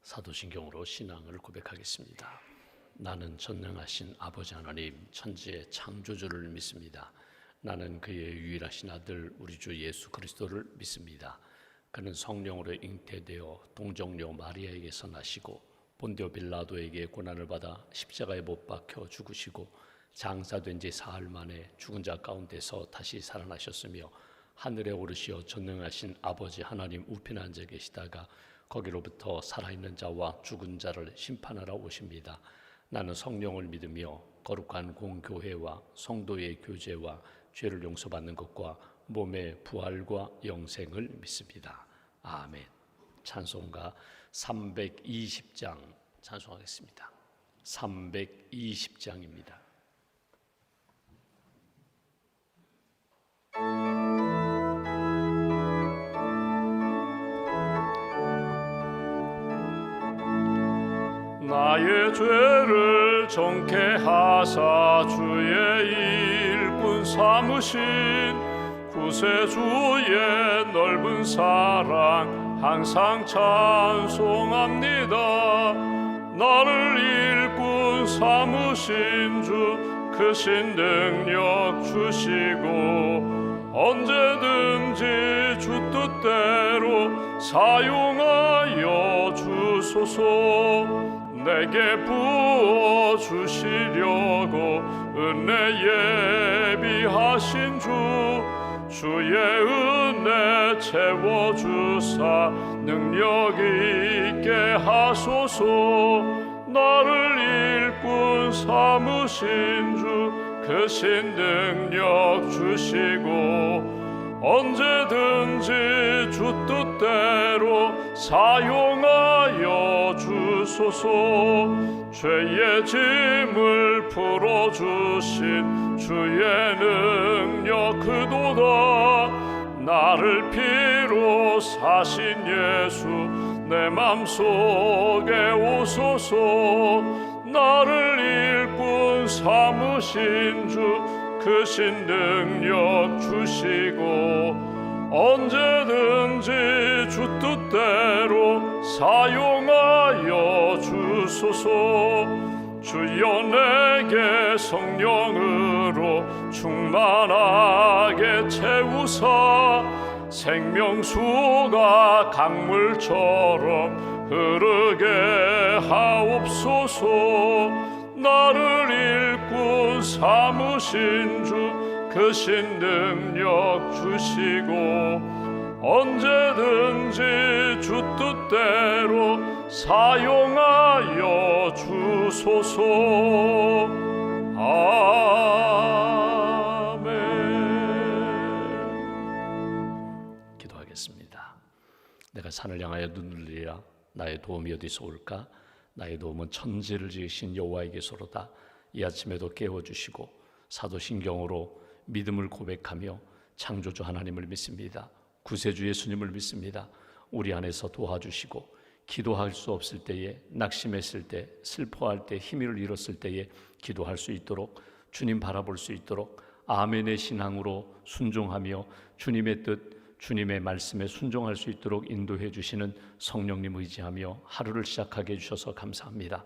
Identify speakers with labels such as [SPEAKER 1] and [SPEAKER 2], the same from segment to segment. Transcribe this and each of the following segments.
[SPEAKER 1] 사도신경으로 신앙을 고백하겠습니다. 나는 전능하신 아버지 하나님 천지의 창조주를 믿습니다. 나는 그의 유일하신 아들 우리 주 예수 그리스도를 믿습니다. 그는 성령으로 잉태되어 동정녀 마리아에게서 나시고 본디오 빌라도에게 고난을 받아 십자가에 못 박혀 죽으시고 장사된 지 사흘 만에 죽은 자 가운데서 다시 살아나셨으며 하늘에 오르시어 전능하신 아버지 하나님 우편에 앉아 계시다가 거기로부터 살아있는 자와 죽은 자를 심판하러 오십니다. 나는 성령을 믿으며 거룩한 공교회와 성도의 교제와 죄를 용서받는 것과 몸의 부활과 영생을 믿습니다. 아멘. 찬송가 320장 찬송하겠습니다. 320장입니다.
[SPEAKER 2] 나의 죄를 정케 하사 주의 일꾼 삼으신 구세주의 넓은 사랑 항상 찬송합니다. 나를 일꾼 삼으신 주 크신 능력 주시고 언제든지 주 뜻대로 사용하여 주소서. 내게 부어주시려고 은혜 예비하신 주의 은혜 채워주사 능력 있게 하소서. 나를 일꾼 삼으신 주 크신 능력 주시고 언제든지 주 뜻대로 사용하여 주소서. 죄의 짐을 풀어주신 주의 능력 그도다. 나를 피로 사신 예수 내 맘속에 오소서. 나를 일꾼 삼으신 주 크신 능력 주시고 언제든지 주 뜻대로 사용하여 주소서. 주여 내게 성령으로 충만하게 채우사 생명수가 강물처럼 흐르게 하옵소서. 나를 일꾼 삼으신 주 크신 능력 주시고 언제든지 주 뜻대로 사용하여 주소서. 아멘.
[SPEAKER 1] 기도하겠습니다. 내가 산을 향하여 눈을 들이라. 나의 도움이 어디서 올까? 나의 도움은 천지를 지으신 여호와에게서로다. 이 아침에도 깨워주시고 사도신경으로 믿음을 고백하며 창조주 하나님을 믿습니다. 구세주 예수님을 믿습니다. 우리 안에서 도와주시고 기도할 수 없을 때에, 낙심했을 때, 슬퍼할 때, 힘을 잃었을 때에 기도할 수 있도록, 주님 바라볼 수 있도록 아멘의 신앙으로 순종하며 주님의 뜻, 주님의 말씀에 순종할 수 있도록 인도해 주시는 성령님 의지하며 하루를 시작하게 해주셔서 감사합니다.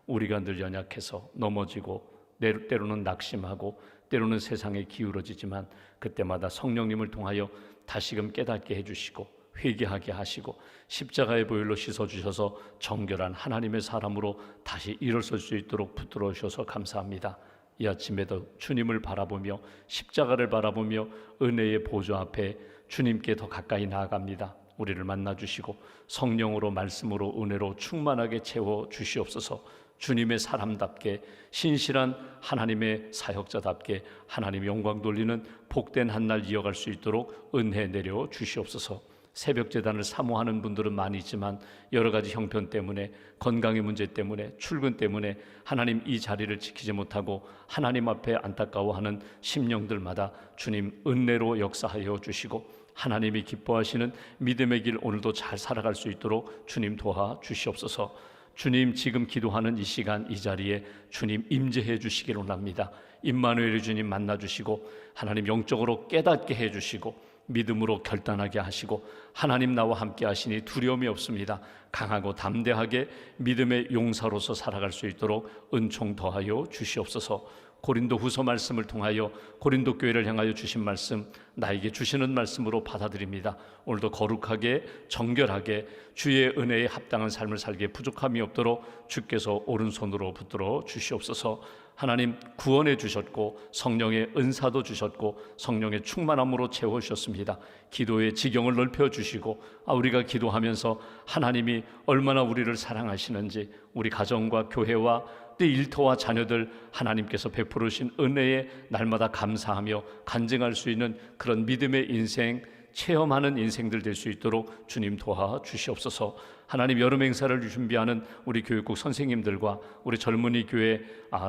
[SPEAKER 1] 우리가 늘 연약해서 넘어지고 때로는 낙심하고 때로는 세상에 기울어지지만 그때마다 성령님을 통하여 다시금 깨닫게 해주시고 회개하게 하시고 십자가의 보혈로 씻어주셔서 정결한 하나님의 사람으로 다시 일어설 수 있도록 붙들어 주셔서 감사합니다. 이 아침에도 주님을 바라보며 십자가를 바라보며 은혜의 보좌 앞에 주님께 더 가까이 나아갑니다. 우리를 만나주시고 성령으로 말씀으로 은혜로 충만하게 채워 주시옵소서. 주님의 사람답게 신실한 하나님의 사역자답게 하나님 영광 돌리는 복된 한날 이어갈 수 있도록 은혜 내려 주시옵소서. 새벽제단을 사모하는 분들은 많이 있지만 여러 가지 형편 때문에, 건강의 문제 때문에, 출근 때문에 하나님 이 자리를 지키지 못하고 하나님 앞에 안타까워하는 심령들마다 주님 은혜로 역사하여 주시고 하나님이 기뻐하시는 믿음의 길 오늘도 잘 살아갈 수 있도록 주님 도와주시옵소서. 주님 지금 기도하는 이 시간 이 자리에 주님 임재해 주시기를 원합니다. 임마누엘 주님 만나주시고 하나님 영적으로 깨닫게 해주시고 믿음으로 결단하게 하시고 하나님 나와 함께 하시니 두려움이 없습니다. 강하고 담대하게 믿음의 용사로서 살아갈 수 있도록 은총 더하여 주시옵소서. 고린도 후서 말씀을 통하여 고린도 교회를 향하여 주신 말씀, 나에게 주시는 말씀으로 받아들입니다. 오늘도 거룩하게 정결하게 주의 은혜에 합당한 삶을 살기에 부족함이 없도록 주께서 오른손으로 붙들어 주시옵소서. 하나님 구원해 주셨고 성령의 은사도 주셨고 성령의 충만함으로 채워주셨습니다. 기도의 지경을 넓혀 주시고 우리가 기도하면서 하나님이 얼마나 우리를 사랑하시는지, 우리 가정과 교회와 또 일터와 자녀들 하나님께서 베풀으신 은혜에 날마다 감사하며 간증할 수 있는 그런 믿음의 인생, 체험하는 인생들 될 수 있도록 주님 도와 주시옵소서. 하나님 여름 행사를 준비하는 우리 교육국 선생님들과 우리 젊은이 교회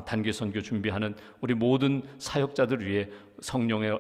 [SPEAKER 1] 단기 선교 준비하는 우리 모든 사역자들 위해 성령의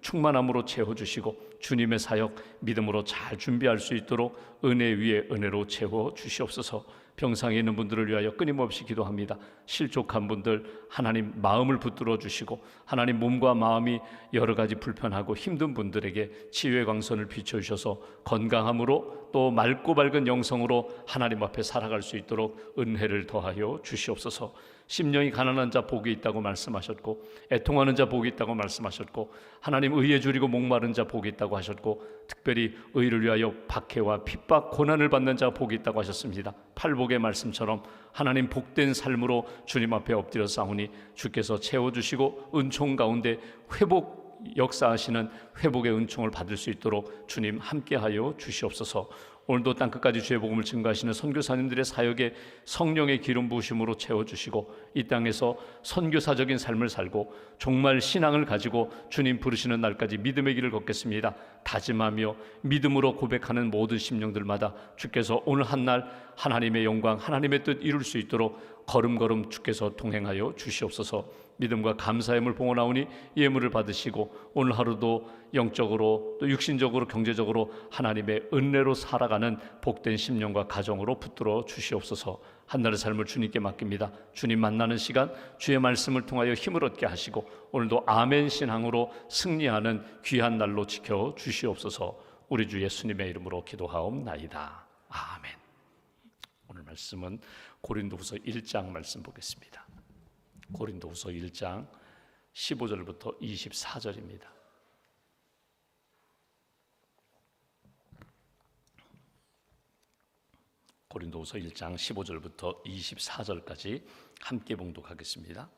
[SPEAKER 1] 충만함으로 채워주시고 주님의 사역 믿음으로 잘 준비할 수 있도록 은혜 위에 은혜로 채워주시옵소서. 병상에 있는 분들을 위하여 끊임없이 기도합니다. 실족한 분들 하나님 마음을 붙들어 주시고 하나님 몸과 마음이 여러 가지 불편하고 힘든 분들에게 치유의 광선을 비춰주셔서 건강함으로 또 맑고 밝은 영성으로 하나님 앞에 살아갈 수 있도록 은혜를 더하여 주시옵소서. 심령이 가난한 자 복이 있다고 말씀하셨고 애통하는 자 복이 있다고 말씀하셨고 하나님 의에 줄이고 목마른 자 복이 있다고 하셨고 특별히 의를 위하여 박해와 핍박 고난을 받는 자 복이 있다고 하셨습니다. 팔복의 말씀처럼 하나님 복된 삶으로 주님 앞에 엎드려 싸우니 주께서 채워주시고 은총 가운데 회복 역사하시는 회복의 은총을 받을 수 있도록 주님 함께하여 주시옵소서. 오늘도 땅끝까지 주의 복음을 증거하시는 선교사님들의 사역에 성령의 기름 부으심으로 채워주시고 이 땅에서 선교사적인 삶을 살고 정말 신앙을 가지고 주님 부르시는 날까지 믿음의 길을 걷겠습니다. 다짐하며 믿음으로 고백하는 모든 심령들마다 주께서 오늘 한날 하나님의 영광, 하나님의 뜻 이룰 수 있도록 걸음걸음 주께서 동행하여 주시옵소서. 믿음과 감사의 물 봉헌하오니 예물을 받으시고 오늘 하루도 영적으로 또 육신적으로 경제적으로 하나님의 은혜로 살아가는 복된 심령과 가정으로 붙들어 주시옵소서. 한날의 삶을 주님께 맡깁니다. 주님 만나는 시간 주의 말씀을 통하여 힘을 얻게 하시고 오늘도 아멘 신앙으로 승리하는 귀한 날로 지켜 주시옵소서. 우리 주 예수님의 이름으로 기도하옵나이다. 아멘. 오늘 말씀은 고린도후서 1장 말씀 보겠습니다. 고린도후서 1장 15절부터 24절입니다. 고린도후서 1장 15절부터 24절까지 함께 봉독하겠습니다.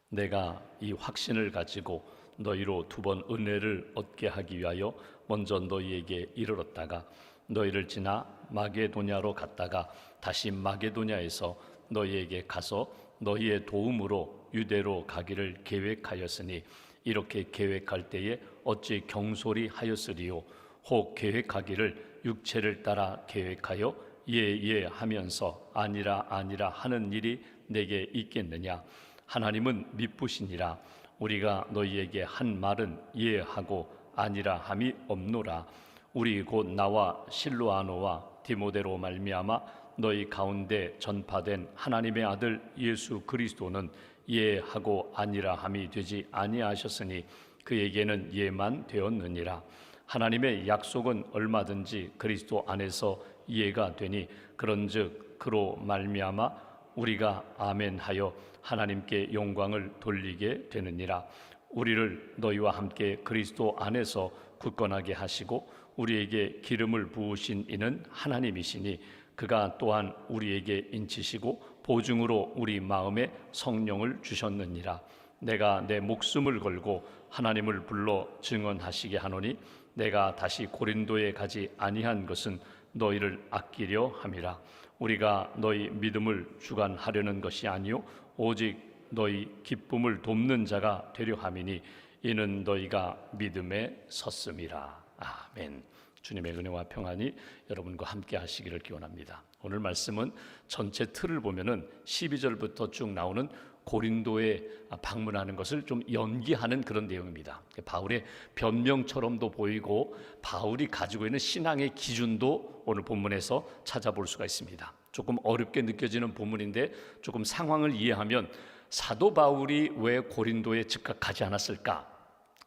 [SPEAKER 1] 내가 이 확신을 가지고 너희로 두 번 은혜를 얻게 하기 위하여 먼저 너희에게 이르렀다가 너희를 지나 마게도냐로 갔다가 다시 마게도냐에서 너희에게 가서 너희의 도움으로 유대로 가기를 계획하였으니 이렇게 계획할 때에 어찌 경솔히 하였으리요. 혹 계획하기를 육체를 따라 계획하여 예 하면서 아니라 하는 일이 내게 있겠느냐. 하나님은 미쁘시니라. 우리가 너희에게 한 말은 예하고 아니라 함이 없노라. 우리 곧 나와 실로아노와 디모데로 말미암아 너희 가운데 전파된 하나님의 아들 예수 그리스도는 예하고 아니라 함이 되지 아니하셨으니 그에게는 예만 되었느니라. 하나님의 약속은 얼마든지 그리스도 안에서 이해가 되니 그런즉 그로 말미암아 우리가 아멘하여 하나님께 영광을 돌리게 되느니라. 우리를 너희와 함께 그리스도 안에서 굳건하게 하시고 우리에게 기름을 부으신 이는 하나님이시니 그가 또한 우리에게 인치시고 보증으로 우리 마음에 성령을 주셨느니라. 내가 내 목숨을 걸고 하나님을 불러 증언하시게 하노니 내가 다시 고린도에 가지 아니한 것은 너희를 아끼려 함이라. 우리가 너희 믿음을 주관하려는 것이 아니요 오직 너희 기쁨을 돕는 자가 되려 함이니 이는 너희가 믿음에 섰음이라. 아멘. 주님의 은혜와 평안이 여러분과 함께 하시기를 기원합니다. 오늘 말씀은 전체 틀을 보면은 12절부터 쭉 나오는 고린도에 방문하는 것을 좀 연기하는 그런 내용입니다. 바울의 변명처럼도 보이고 바울이 가지고 있는 신앙의 기준도 오늘 본문에서 찾아볼 수가 있습니다. 조금 어렵게 느껴지는 본문인데 조금 상황을 이해하면 사도 바울이 왜 고린도에 즉각 가지 않았을까?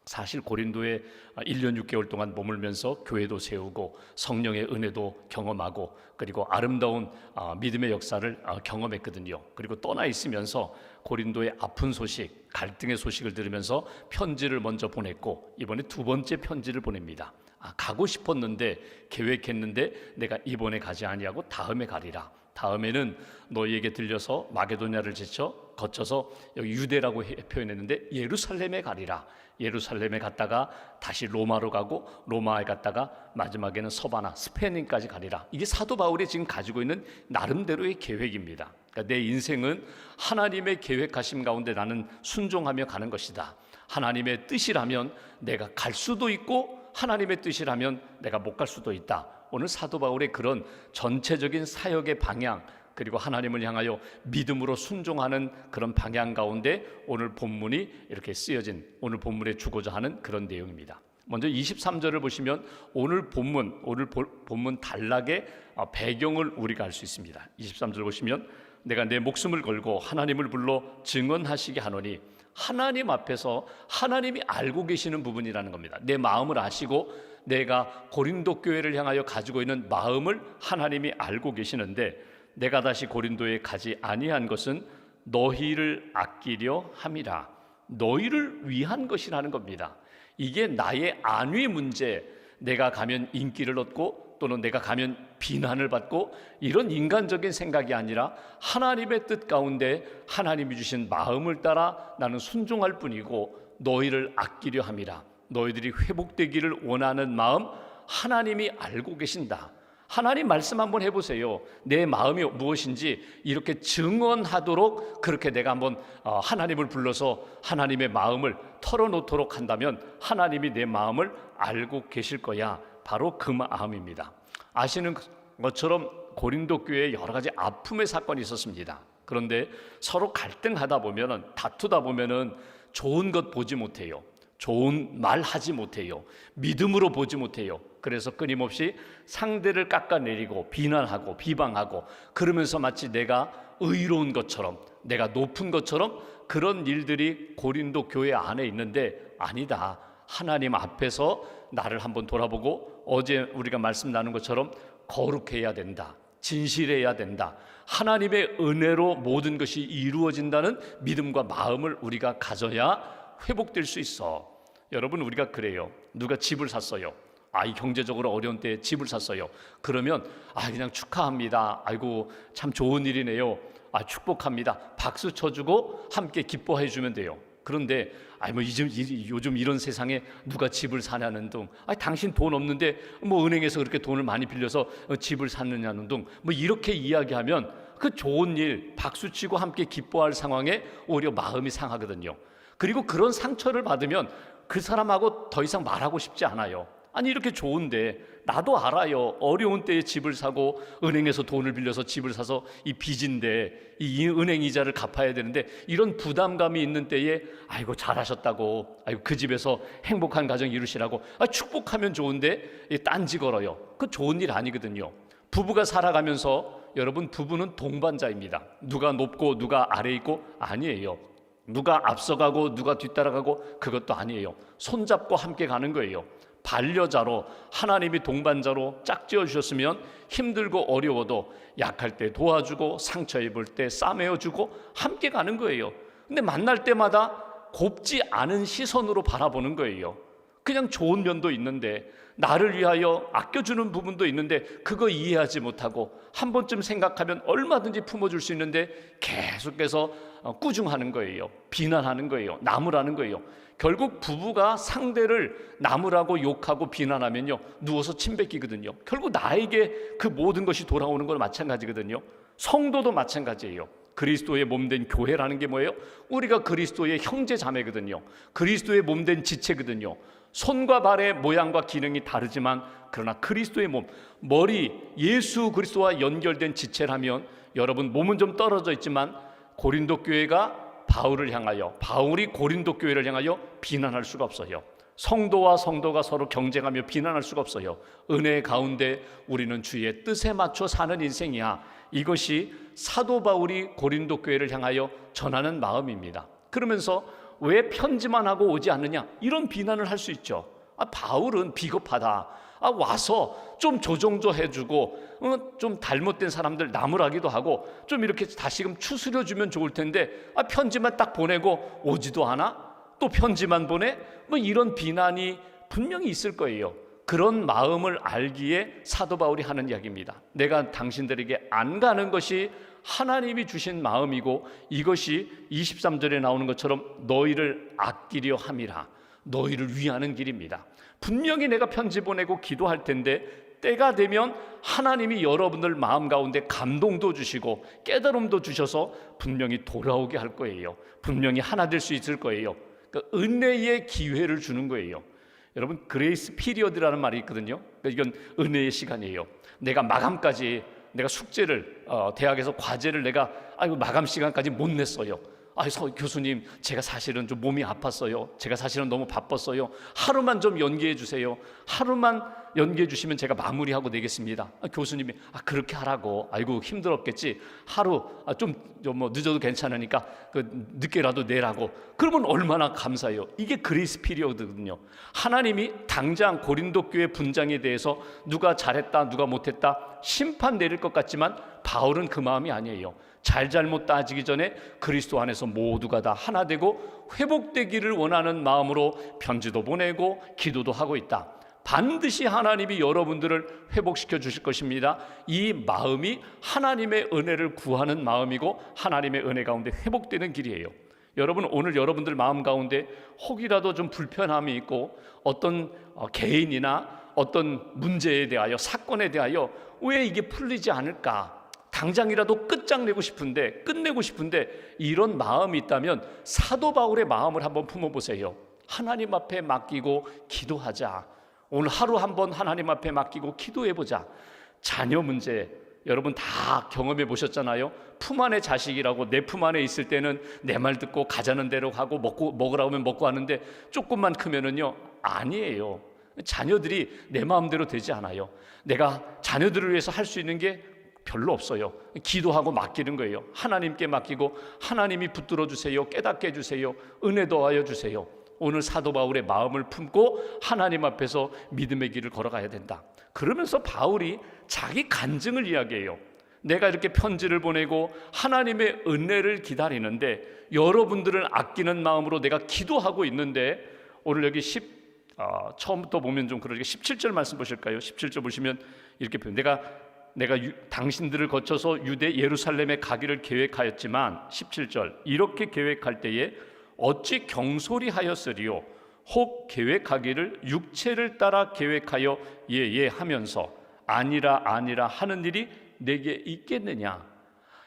[SPEAKER 1] 사실 고린도에 1년 6개월 동안 머물면서 교회도 세우고 성령의 은혜도 경험하고 그리고 아름다운 믿음의 역사를 경험했거든요. 그리고 떠나 있으면서 고린도의 아픈 소식, 갈등의 소식을 들으면서 편지를 먼저 보냈고 이번에 두 번째 편지를 보냅니다. 가고 싶었는데 계획했는데 내가 이번에 가지 아니하고 다음에 가리라. 다음에는 너희에게 들려서 마게도냐를 거쳐서 여기 유대라고 표현했는데 예루살렘에 가리라. 예루살렘에 갔다가 다시 로마로 가고 로마에 갔다가 마지막에는 서바나 스페인까지 가리라. 이게 사도 바울이 지금 가지고 있는 나름대로의 계획입니다. 그러니까 내 인생은 하나님의 계획하심 가운데 나는 순종하며 가는 것이다. 하나님의 뜻이라면 내가 갈 수도 있고 하나님의 뜻이라면 내가 못 갈 수도 있다. 오늘 사도 바울의 그런 전체적인 사역의 방향 그리고 하나님을 향하여 믿음으로 순종하는 그런 방향 가운데 오늘 본문이 이렇게 쓰여진 오늘 본문에 주고자 하는 그런 내용입니다. 먼저 23절을 보시면 오늘 본문 단락의 배경을 우리가 알 수 있습니다. 23절 보시면 내가 내 목숨을 걸고 하나님을 불러 증언하시게 하노니 하나님 앞에서 하나님이 알고 계시는 부분이라는 겁니다. 내 마음을 아시고 내가 고린도 교회를 향하여 가지고 있는 마음을 하나님이 알고 계시는데 내가 다시 고린도에 가지 아니한 것은 너희를 아끼려 함이라. 너희를 위한 것이라는 겁니다. 이게 나의 안위 문제, 내가 가면 인기를 얻고 또는 내가 가면 비난을 받고 이런 인간적인 생각이 아니라 하나님의 뜻 가운데 하나님이 주신 마음을 따라 나는 순종할 뿐이고 너희를 아끼려 함이라. 너희들이 회복되기를 원하는 마음 하나님이 알고 계신다. 하나님 말씀 한번 해보세요. 내 마음이 무엇인지 이렇게 증언하도록 그렇게 내가 한번 하나님을 불러서 하나님의 마음을 털어놓도록 한다면 하나님이 내 마음을 알고 계실 거야. 바로 그 마음입니다. 아시는 것처럼 고린도 교회에 여러 가지 아픔의 사건이 있었습니다. 그런데 서로 갈등하다 보면은 다투다 보면은 좋은 것 보지 못해요. 좋은 말 하지 못해요. 믿음으로 보지 못해요. 그래서 끊임없이 상대를 깎아내리고 비난하고 비방하고 그러면서 마치 내가 의로운 것처럼 내가 높은 것처럼 그런 일들이 고린도 교회 안에 있는데 아니다. 하나님 앞에서 나를 한번 돌아보고 어제 우리가 말씀 나눈 것처럼 거룩해야 된다. 진실해야 된다. 하나님의 은혜로 모든 것이 이루어진다는 믿음과 마음을 우리가 가져야 회복될 수 있어. 여러분 우리가 그래요. 누가 집을 샀어요. 이 경제적으로 어려운 때에 집을 샀어요. 그러면 그냥 축하합니다. 아이고 참 좋은 일이네요. 축복합니다. 박수 쳐주고 함께 기뻐해 주면 돼요. 그런데 요즘 이런 세상에 누가 집을 사냐는 둥, 당신 돈 없는데 은행에서 그렇게 돈을 많이 빌려서 집을 샀느냐는 둥, 이렇게 이야기하면 그 좋은 일 박수치고 함께 기뻐할 상황에 오히려 마음이 상하거든요. 그리고 그런 상처를 받으면 그 사람하고 더 이상 말하고 싶지 않아요. 이렇게 좋은데 나도 알아요. 어려운 때에 집을 사고 은행에서 돈을 빌려서 집을 사서 이 빚인데 이 은행 이자를 갚아야 되는데 이런 부담감이 있는 때에 아이고 잘하셨다고, 아이고 그 집에서 행복한 가정 이루시라고 축복하면 좋은데 딴지 걸어요. 그 좋은 일 아니거든요. 부부가 살아가면서 여러분 부부는 동반자입니다. 누가 높고 누가 아래 있고 아니에요. 누가 앞서가고 누가 뒤따라가고 그것도 아니에요. 손잡고 함께 가는 거예요. 반려자로 하나님이 동반자로 짝지어 주셨으면 힘들고 어려워도 약할 때 도와주고 상처 입을 때 싸매어주고 함께 가는 거예요. 근데 만날 때마다 곱지 않은 시선으로 바라보는 거예요. 그냥 좋은 면도 있는데 나를 위하여 아껴주는 부분도 있는데 그거 이해하지 못하고 한 번쯤 생각하면 얼마든지 품어줄 수 있는데 계속해서 꾸중하는 거예요. 비난하는 거예요. 나무라는 거예요. 결국 부부가 상대를 나무라고 욕하고 비난하면요 누워서 침 뱉기거든요. 결국 나에게 그 모든 것이 돌아오는 건 마찬가지거든요. 성도도 마찬가지예요. 그리스도의 몸된 교회라는 게 뭐예요? 우리가 그리스도의 형제 자매거든요. 그리스도의 몸된 지체거든요. 손과 발의 모양과 기능이 다르지만 그러나 그리스도의 몸, 머리 예수 그리스도와 연결된 지체라면 여러분 몸은 좀 떨어져 있지만 고린도 교회가 바울이 고린도 교회를 향하여 비난할 수가 없어요. 성도와 성도가 서로 경쟁하며 비난할 수가 없어요. 은혜 가운데 우리는 주의 뜻에 맞춰 사는 인생이야. 이것이 사도 바울이 고린도 교회를 향하여 전하는 마음입니다. 그러면서 왜 편지만 하고 오지 않느냐, 이런 비난을 할 수 있죠. 바울은 비겁하다. 와서 좀 조정도 해주고 좀 잘못된 사람들 나무라기도 하고 좀 이렇게 다시금 추스려주면 좋을 텐데 편지만 딱 보내고 오지도 않아? 또 편지만 보내? 이런 비난이 분명히 있을 거예요. 그런 마음을 알기에 사도 바울이 하는 이야기입니다. 내가 당신들에게 안 가는 것이 하나님이 주신 마음이고 이것이 23절에 나오는 것처럼 너희를 아끼려 함이라, 너희를 위하는 길입니다. 분명히 내가 편지 보내고 기도할 텐데 때가 되면 하나님이 여러분들 마음 가운데 감동도 주시고 깨달음도 주셔서 분명히 돌아오게 할 거예요. 분명히 하나 될 수 있을 거예요. 그러니까 은혜의 기회를 주는 거예요. 여러분, 그레이스 피리어드라는 말이 있거든요. 그러니까 이건 은혜의 시간이에요. 내가 마감까지, 내가 숙제를 대학에서 과제를 내가 마감 시간까지 못 냈어요. 교수님, 제가 사실은 좀 몸이 아팠어요. 제가 사실은 너무 바빴어요. 하루만 좀 연기해 주세요. 하루만 연기해 주시면 제가 마무리하고 내겠습니다. 교수님이 그렇게 하라고. 아이고 힘들었겠지. 하루 좀 늦어도 괜찮으니까 늦게라도 내라고. 그러면 얼마나 감사해요. 이게 그레이스 피리어드거든요. 하나님이 당장 고린도 교회 분장에 대해서 누가 잘했다 누가 못했다 심판 내릴 것 같지만 바울은 그 마음이 아니에요. 잘잘못 따지기 전에 그리스도 안에서 모두가 다 하나 되고 회복되기를 원하는 마음으로 편지도 보내고 기도도 하고 있다. 반드시 하나님이 여러분들을 회복시켜 주실 것입니다. 이 마음이 하나님의 은혜를 구하는 마음이고 하나님의 은혜 가운데 회복되는 길이에요. 여러분, 오늘 여러분들 마음 가운데 혹이라도 좀 불편함이 있고 어떤 개인이나 어떤 문제에 대하여, 사건에 대하여 왜 이게 풀리지 않을까, 당장이라도 끝장내고 싶은데, 끝내고 싶은데 이런 마음이 있다면 사도 바울의 마음을 한번 품어보세요. 하나님 앞에 맡기고 기도하자. 오늘 하루 한번 하나님 앞에 맡기고 기도해보자. 자녀 문제, 여러분 다 경험해 보셨잖아요. 품 안에 자식이라고 내 품 안에 있을 때는 내 말 듣고 가자는 대로 하고 먹으라고 하면 먹고 하는데 조금만 크면은요, 아니에요. 자녀들이 내 마음대로 되지 않아요. 내가 자녀들을 위해서 할 수 있는 게 별로 없어요. 기도하고 맡기는 거예요. 하나님께 맡기고 하나님이 붙들어 주세요. 깨닫게 해주세요. 은혜 더하여 주세요. 오늘 사도 바울의 마음을 품고 하나님 앞에서 믿음의 길을 걸어가야 된다. 그러면서 바울이 자기 간증을 이야기해요. 내가 이렇게 편지를 보내고 하나님의 은혜를 기다리는데 여러분들을 아끼는 마음으로 내가 기도하고 있는데, 오늘 여기 처음부터 보면 좀 그러니까 17절 말씀 보실까요? 17절 보시면 이렇게 표현. 내가 당신들을 거쳐서 유대 예루살렘에 가기를 계획하였지만 17절 이렇게 계획할 때에 어찌 경솔히 하였으리요? 혹 계획하기를 육체를 따라 계획하여 예예 하면서 아니라 하는 일이 내게 있겠느냐?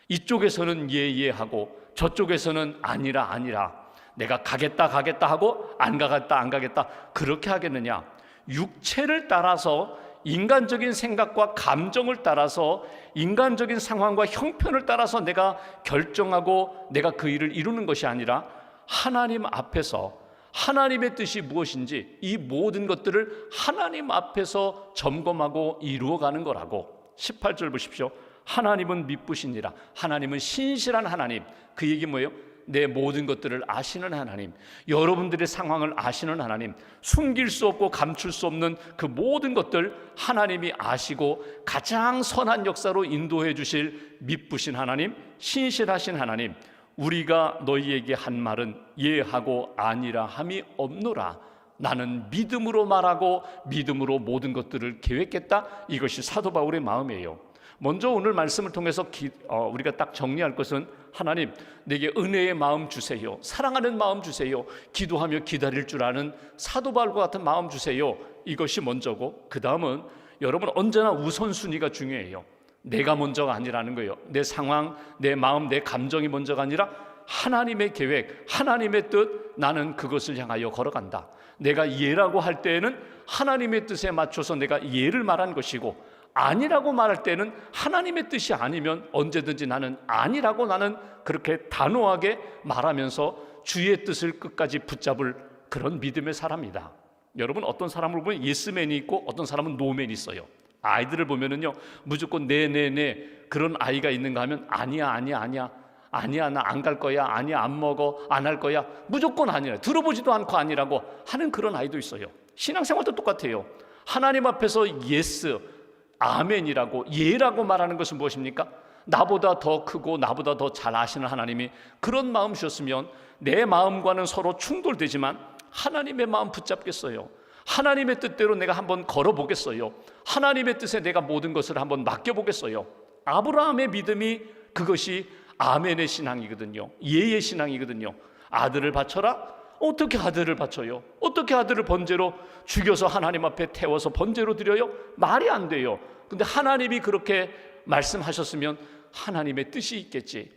[SPEAKER 1] 이쪽에서는 예예 하고 저쪽에서는 아니라 내가 가겠다 하고 안 가겠다 그렇게 하겠느냐? 육체를 따라서, 인간적인 생각과 감정을 따라서, 인간적인 상황과 형편을 따라서 내가 결정하고 내가 그 일을 이루는 것이 아니라 하나님 앞에서 하나님의 뜻이 무엇인지 이 모든 것들을 하나님 앞에서 점검하고 이루어가는 거라고. 18절 보십시오. 하나님은 미쁘시니라. 하나님은 신실한 하나님. 그 얘기 뭐예요? 내 모든 것들을 아시는 하나님, 여러분들의 상황을 아시는 하나님, 숨길 수 없고 감출 수 없는 그 모든 것들 하나님이 아시고 가장 선한 역사로 인도해 주실 미쁘신 하나님, 신실하신 하나님, 우리가 너희에게 한 말은 예하고 아니라 함이 없노라. 나는 믿음으로 말하고 믿음으로 모든 것들을 계획했다. 이것이 사도 바울의 마음이에요. 먼저 오늘 말씀을 통해서 우리가 딱 정리할 것은, 하나님 내게 은혜의 마음 주세요. 사랑하는 마음 주세요. 기도하며 기다릴 줄 아는 사도 바울과 같은 마음 주세요. 이것이 먼저고, 그 다음은 여러분 언제나 우선순위가 중요해요. 내가 먼저가 아니라는 거예요. 내 상황, 내 마음, 내 감정이 먼저가 아니라 하나님의 계획, 하나님의 뜻, 나는 그것을 향하여 걸어간다. 내가 예라고 할 때에는 하나님의 뜻에 맞춰서 내가 예를 말한 것이고, 아니라고 말할 때는 하나님의 뜻이 아니면 언제든지 나는 아니라고 나는 그렇게 단호하게 말하면서 주의 뜻을 끝까지 붙잡을 그런 믿음의 사람이다. 여러분, 어떤 사람을 보면 예스맨이 있고 어떤 사람은 노맨이 있어요. 아이들을 보면은요, 무조건 네네네 그런 아이가 있는가 하면 아니야 아니야, 나 안 갈 거야. 아니야, 안 먹어. 안 할 거야. 무조건 아니라, 들어보지도 않고 아니라고 하는 그런 아이도 있어요. 신앙생활도 똑같아요. 하나님 앞에서 예스, 아멘이라고, 예라고 말하는 것은 무엇입니까? 나보다 더 크고 나보다 더 잘 아시는 하나님이 그런 마음 주셨으면 내 마음과는 서로 충돌되지만 하나님의 마음 붙잡겠어요. 하나님의 뜻대로 내가 한번 걸어보겠어요. 하나님의 뜻에 내가 모든 것을 한번 맡겨보겠어요. 아브라함의 믿음이 그것이 아멘의 신앙이거든요. 예의 신앙이거든요. 아들을 바쳐라? 어떻게 아들을 바쳐요? 어떻게 아들을 번제로 죽여서 하나님 앞에 태워서 번제로 드려요? 말이 안 돼요. 근데 하나님이 그렇게 말씀하셨으면 하나님의 뜻이 있겠지.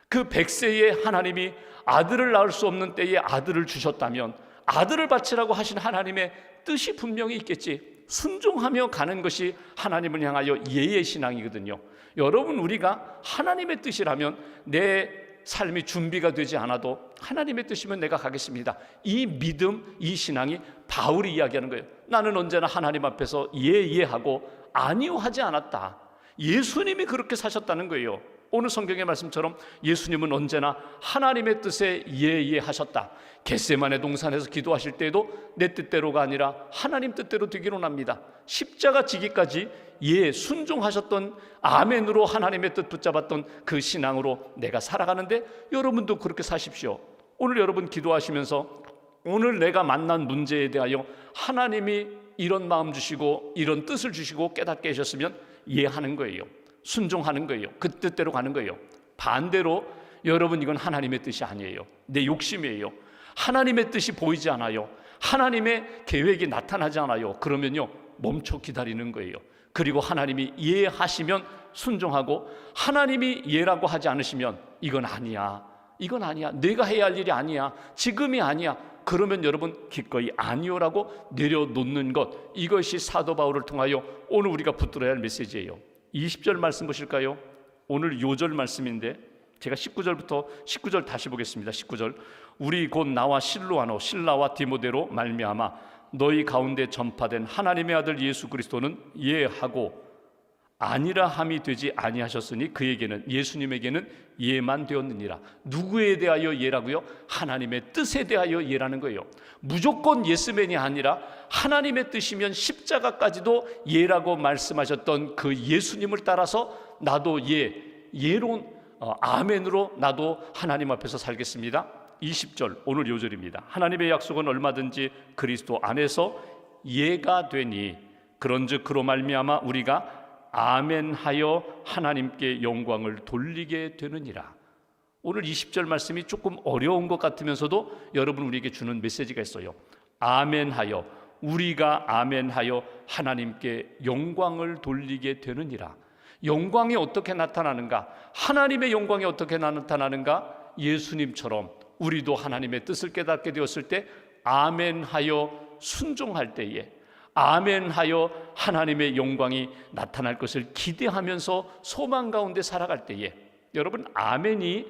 [SPEAKER 1] 그 100세에 하나님이 아들을 낳을 수 없는 때에 아들을 주셨다면 아들을 바치라고 하신 하나님의 뜻이 분명히 있겠지. 순종하며 가는 것이 하나님을 향하여 예의 신앙이거든요. 여러분, 우리가 하나님의 뜻이라면 내 삶이 준비가 되지 않아도 하나님의 뜻이면 내가 가겠습니다. 이 믿음, 이 신앙이 바울이 이야기하는 거예요. 나는 언제나 하나님 앞에서 예하고 아니요 하지 않았다. 예수님이 그렇게 사셨다는 거예요. 오늘 성경의 말씀처럼 예수님은 언제나 하나님의 뜻에 예하셨다. 겟세마네 동산에서 기도하실 때에도 내 뜻대로가 아니라 하나님 뜻대로 되기로 합니다. 십자가 지기까지 순종하셨던 아멘으로 하나님의 뜻 붙잡았던 그 신앙으로 내가 살아가는데 여러분도 그렇게 사십시오. 오늘 여러분 기도하시면서 오늘 내가 만난 문제에 대하여 하나님이 이런 마음 주시고 이런 뜻을 주시고 깨닫게 하셨으면 예하는 거예요. 순종하는 거예요. 그 뜻대로 가는 거예요. 반대로 여러분, 이건 하나님의 뜻이 아니에요. 내 욕심이에요. 하나님의 뜻이 보이지 않아요. 하나님의 계획이 나타나지 않아요. 그러면요, 멈춰 기다리는 거예요. 그리고 하나님이 예하시면 순종하고, 하나님이 예라고 하지 않으시면 이건 아니야, 이건 아니야, 내가 해야 할 일이 아니야, 지금이 아니야, 그러면 여러분 기꺼이 아니요라고 내려놓는 것, 이것이 사도 바울을 통하여 오늘 우리가 붙들어야 할 메시지예요. 20절 말씀 보실까요? 오늘 요절 말씀인데 제가 19절 다시 보겠습니다. 19절, 우리 곧 나와 실로아노 실라와 디모데로 말미암아 너희 가운데 전파된 하나님의 아들 예수 그리스도는 예하고 아니라 함이 되지 아니하셨으니 그에게는, 예수님에게는 예만 되었느니라. 누구에 대하여 예라고요? 하나님의 뜻에 대하여 예라는 거예요. 무조건 예스맨이 아니라 하나님의 뜻이면 십자가까지도 예라고 말씀하셨던 그 예수님을 따라서 나도 예로 아멘으로 나도 하나님 앞에서 살겠습니다. 20절 오늘 요절입니다. 하나님의 약속은 얼마든지 그리스도 안에서 예가 되니 그런즉 그로 말미암아 우리가 아멘하여 하나님께 영광을 돌리게 되느니라. 오늘 20절 말씀이 조금 어려운 것 같으면서도 여러분 우리에게 주는 메시지가 있어요. 아멘하여, 우리가 아멘하여 하나님께 영광을 돌리게 되느니라. 영광이 어떻게 나타나는가? 하나님의 영광이 어떻게 나타나는가? 예수님처럼 우리도 하나님의 뜻을 깨닫게 되었을 때 아멘하여 순종할 때에, 아멘하여 하나님의 영광이 나타날 것을 기대하면서 소망 가운데 살아갈 때에, 여러분 아멘이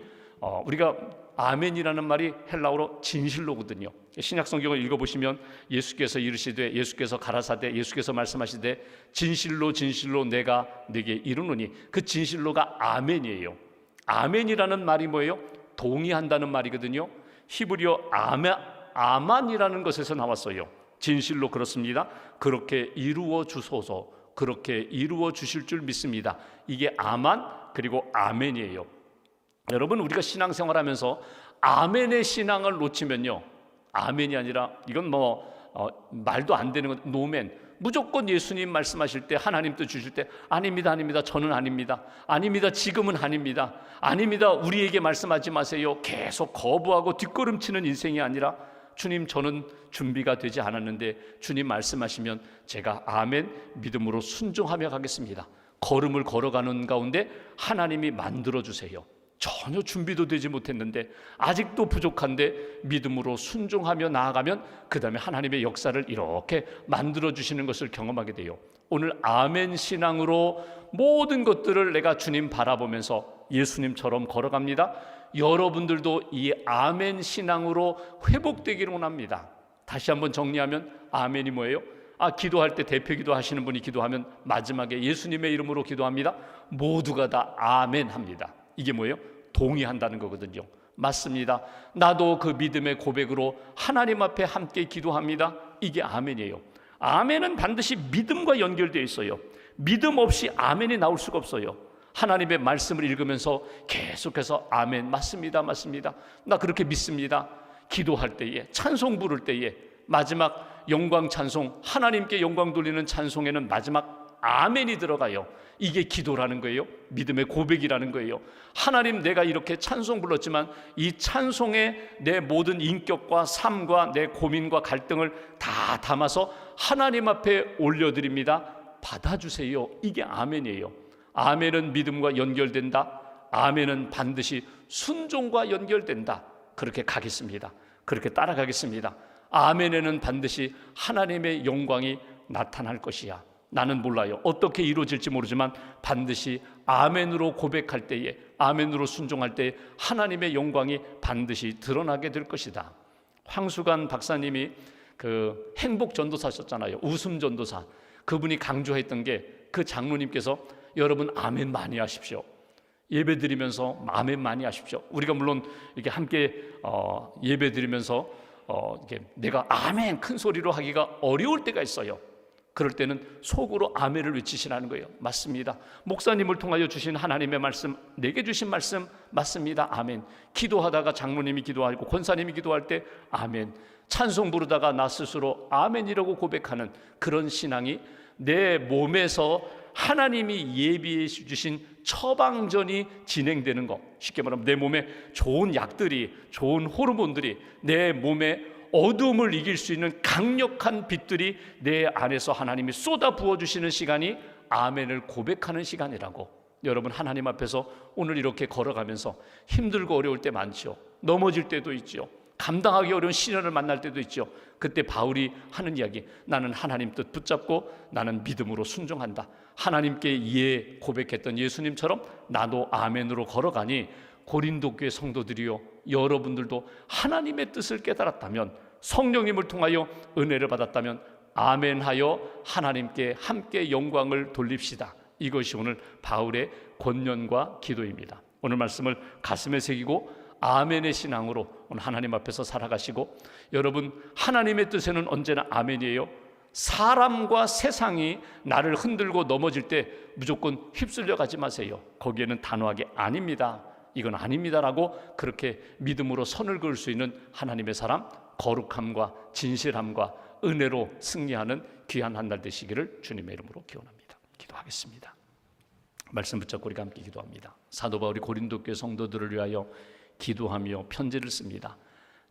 [SPEAKER 1] 우리가 아멘이라는 말이 헬라어로 진실로거든요. 신약 성경을 읽어보시면 예수께서 이르시되, 예수께서 가라사대, 예수께서 말씀하시되 진실로 진실로 내가 네게 이르노니, 그 진실로가 아멘이에요. 아멘이라는 말이 뭐예요? 동의한다는 말이거든요. 히브리어 아만이라는 것에서 나왔어요. 진실로 그렇습니다. 그렇게 이루어 주소서, 그렇게 이루어 주실 줄 믿습니다. 이게 아만 그리고 아멘이에요. 여러분, 우리가 신앙생활하면서 아멘의 신앙을 놓치면요, 아멘이 아니라 이건 말도 안 되는 건 노멘. 무조건 예수님 말씀하실 때, 하나님 뜻 주실 때 아닙니다, 아닙니다, 저는 아닙니다, 아닙니다, 지금은 아닙니다, 아닙니다, 우리에게 말씀하지 마세요, 계속 거부하고 뒷걸음치는 인생이 아니라 주님, 저는 준비가 되지 않았는데 주님 말씀하시면 제가 아멘 믿음으로 순종하며 가겠습니다. 걸음을 걸어가는 가운데 하나님이 만들어주세요. 전혀 준비도 되지 못했는데, 아직도 부족한데 믿음으로 순종하며 나아가면 그 다음에 하나님의 역사를 이렇게 만들어주시는 것을 경험하게 돼요. 오늘 아멘 신앙으로 모든 것들을 내가 주님 바라보면서 예수님처럼 걸어갑니다. 여러분들도 이 아멘 신앙으로 회복되기를 원합니다. 다시 한번 정리하면 아멘이 뭐예요? 기도할 때 대표 기도하시는 분이 기도하면 마지막에 예수님의 이름으로 기도합니다. 모두가 다 아멘 합니다. 이게 뭐예요? 동의한다는 거거든요. 맞습니다. 나도 그 믿음의 고백으로 하나님 앞에 함께 기도합니다. 이게 아멘이에요. 아멘은 반드시 믿음과 연결되어 있어요. 믿음 없이 아멘이 나올 수가 없어요. 하나님의 말씀을 읽으면서 계속해서 아멘, 맞습니다, 맞습니다, 나 그렇게 믿습니다. 기도할 때에, 찬송 부를 때에 마지막 영광 찬송, 하나님께 영광 돌리는 찬송에는 마지막 아멘이 들어가요. 이게 기도라는 거예요. 믿음의 고백이라는 거예요. 하나님, 내가 이렇게 찬송 불렀지만 이 찬송에 내 모든 인격과 삶과 내 고민과 갈등을 다 담아서 하나님 앞에 올려드립니다. 받아주세요. 이게 아멘이에요. 아멘은 믿음과 연결된다. 아멘은 반드시 순종과 연결된다. 그렇게 가겠습니다. 그렇게 따라가겠습니다. 아멘에는 반드시 하나님의 영광이 나타날 것이야. 나는 몰라요. 어떻게 이루어질지 모르지만 반드시 아멘으로 고백할 때에, 아멘으로 순종할 때에 하나님의 영광이 반드시 드러나게 될 것이다. 황수관 박사님이 그 행복 전도사셨잖아요. 웃음 전도사. 그분이 강조했던 게, 그 장로님께서 여러분 아멘 많이 하십시오. 예배 드리면서 아멘 많이 하십시오. 우리가 물론 이렇게 함께 예배 드리면서 이렇게 내가 아멘 큰 소리로 하기가 어려울 때가 있어요. 그럴 때는 속으로 아멘을 외치시라는 거예요. 맞습니다. 목사님을 통하여 주신 하나님의 말씀, 내게 주신 말씀 맞습니다. 아멘. 기도하다가 장로님이 기도하고 권사님이 기도할 때 아멘. 찬송 부르다가 나 스스로 아멘이라고 고백하는 그런 신앙이 내 몸에서 하나님이 예비해 주신 처방전이 진행되는 것. 쉽게 말하면 내 몸에 좋은 약들이, 좋은 호르몬들이, 내 몸에 어둠을 이길 수 있는 강력한 빛들이 내 안에서 하나님이 쏟아 부어주시는 시간이 아멘을 고백하는 시간이라고. 여러분, 하나님 앞에서 오늘 이렇게 걸어가면서 힘들고 어려울 때 많죠. 넘어질 때도 있죠. 감당하기 어려운 시련을 만날 때도 있죠. 그때 바울이 하는 이야기, 나는 하나님 뜻 붙잡고 나는 믿음으로 순종한다. 하나님께 예 고백했던 예수님처럼 나도 아멘으로 걸어가니 고린도 교회 성도들이요, 여러분들도 하나님의 뜻을 깨달았다면, 성령님을 통하여 은혜를 받았다면 아멘하여 하나님께 함께 영광을 돌립시다. 이것이 오늘 바울의 권면과 기도입니다. 오늘 말씀을 가슴에 새기고 아멘의 신앙으로 오늘 하나님 앞에서 살아가시고, 여러분 하나님의 뜻에는 언제나 아멘이에요. 사람과 세상이 나를 흔들고 넘어질 때 무조건 휩쓸려 가지 마세요. 거기에는 단호하게 아닙니다, 이건 아닙니다라고 그렇게 믿음으로 선을 그을 수 있는 하나님의 사람, 거룩함과 진실함과 은혜로 승리하는 귀한 한 날 되시기를 주님의 이름으로 기원합니다. 기도하겠습니다. 말씀 붙잡고 우리가 함께 기도합니다. 사도 바울이 고린도 교회 성도들을 위하여 기도하며 편지를 씁니다.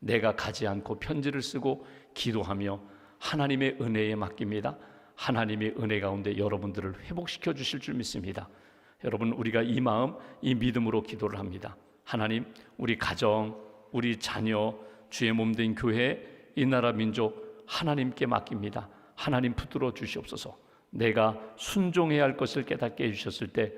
[SPEAKER 1] 내가 가지 않고 편지를 쓰고 기도하며 하나님의 은혜에 맡깁니다. 하나님의 은혜 가운데 여러분들을 회복시켜 주실 줄 믿습니다. 여러분, 우리가 이 마음, 이 믿음으로 기도를 합니다. 하나님, 우리 가정, 우리 자녀, 주의 몸된 교회, 이 나라 민족 하나님께 맡깁니다. 하나님 붙들어 주시옵소서. 내가 순종해야 할 것을 깨닫게 해주셨을 때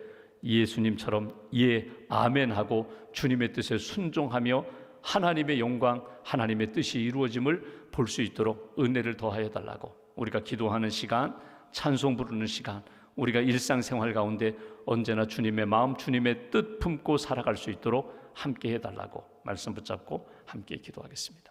[SPEAKER 1] 예수님처럼 예, 아멘하고 주님의 뜻에 순종하며 하나님의 영광, 하나님의 뜻이 이루어짐을 볼 수 있도록 은혜를 더하여 달라고. 우리가 기도하는 시간, 찬송 부르는 시간, 우리가 일상생활 가운데 언제나 주님의 마음, 주님의 뜻 품고 살아갈 수 있도록 함께 해달라고 말씀 붙잡고 함께 기도하겠습니다.